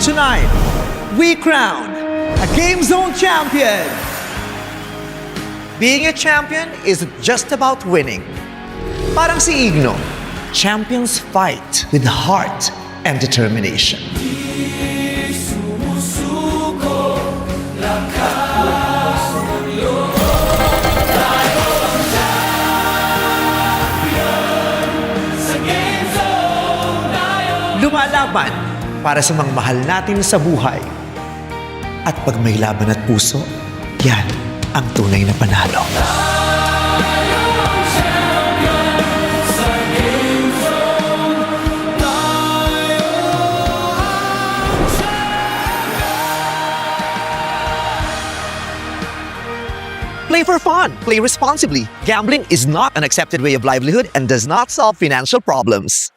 Tonight, we crown a Game Zone champion. Being a champion isn't just about winning. Parang si Igno, champions fight with heart and determination. Lumalaban para sa mga mahal natin sa buhay. At pag may laban at puso, yan ang tunay na panalo. Play for fun. Play responsibly. Gambling is not an accepted way of livelihood and does not solve financial problems.